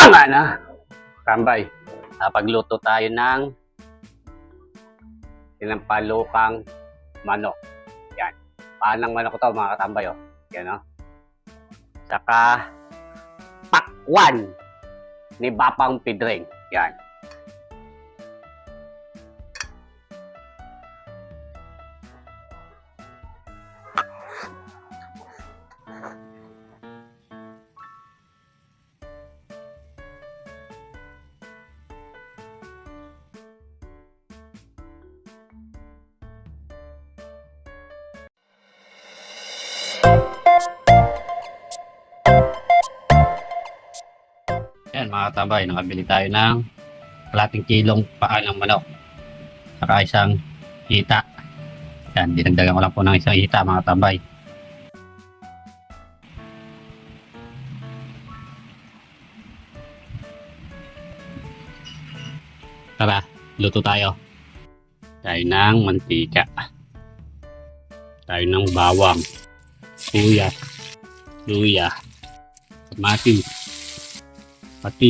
Tama na, tambay. Pagluto tayo ng sinampalukang manok. Yan. Paanang manok ito mga katambay. Oh. Yan, oh. Saka pakwan ni Bapang Pidring. Yan. Yan mga katambay, nakabili tayo ng kalating kilong paa ng manok. Saka isang hita. Yan, dinagdagan ko lang po ng isang hita mga katambay. Tara, luto tayo. Tayo ng mantika. Tayo ng bawang. Kuya. Luya. Kamatis. Pati.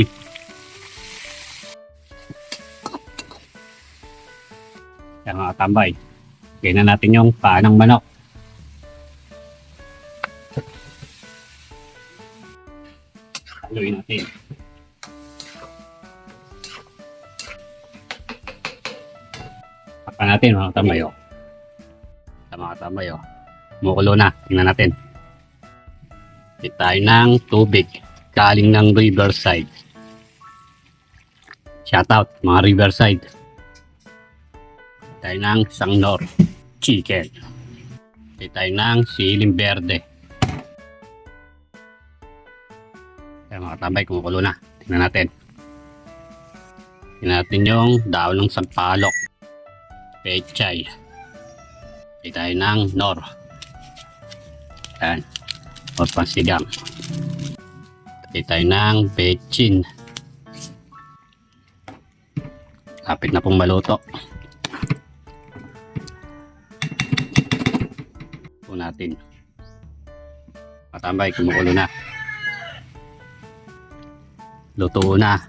Yan mga katambay. Lagyan na natin yung paa ng manok. Haluin natin. Pakpan natin mga katambay. Mga katambay. Kumukulo na. Tingnan natin. Hit tayo ng tubig. Galing ng Riverside. Shoutout mga Riverside. Tayo ng Sangnor Chicken. Tayo ng siling berde. Kaya mga tambay, kumukulo na. Tingnan natin. Tingnan natin yung daon ng sampalok. Pechay. Tayo ng nor. Yan. Or pansigang. Tayo ng bechin. Kapit na pong maluto. Po natin. Matambay, kumukulo na. Luto na.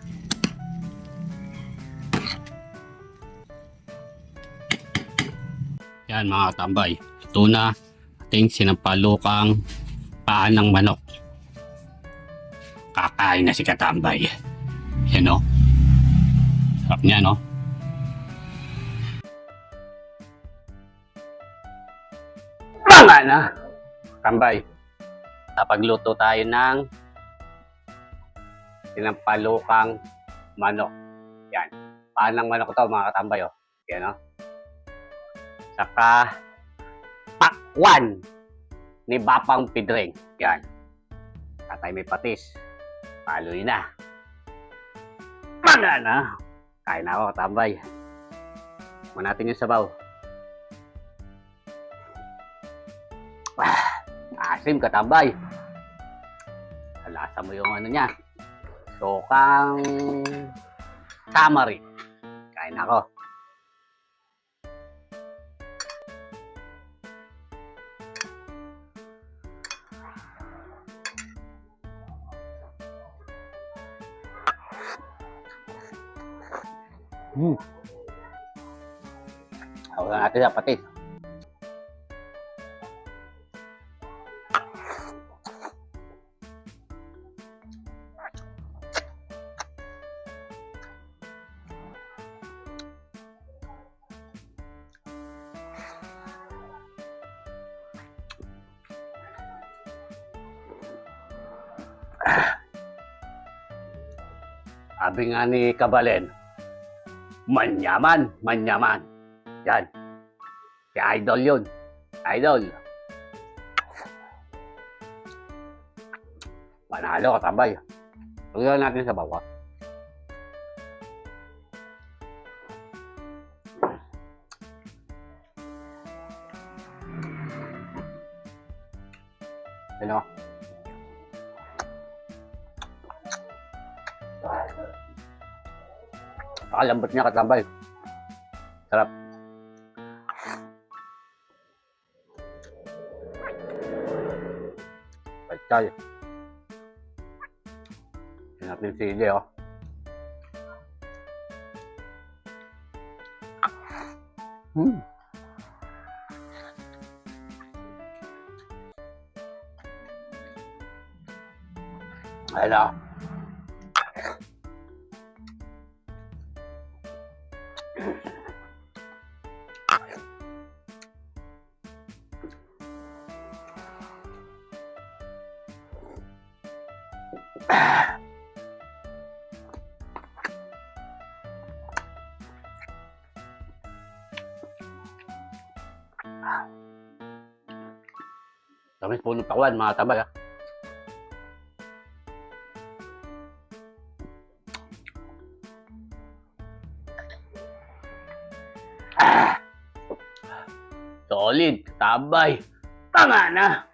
Yan mga katambay. Luto na ating sinampalukang paa ng manok. Kakain na si katambay. Yan o. Sarap niya no. Tama na, tambay. Pagluto tayo ng sinampalukang manok. Yan. Paa ng manok ito mga katambay. Oh. Yan o. Saka pakwan ni Bapang Pidring. Yan. Tatay may patis. Paloy na. Maga na. Kain na ako, tambay. Muna natin yung sabaw. Asim ka, tambay. Lasa mo yung ano niya. Sokang tamari. Kain na ako. Hawakan natin sa patis. Sabi nga ni Kabalen, manyaman, manyaman. Yan. Si Idol yun. Idol. Panalo ka, tambay. Lagyan natin sa bawah. Ano? Nakalambot niya, katambay. Sarap. Pagkay. natin sili, oh. Hello. Tamis po ng pakwan, mga tabay, ah. Solid, tabay. Tama na.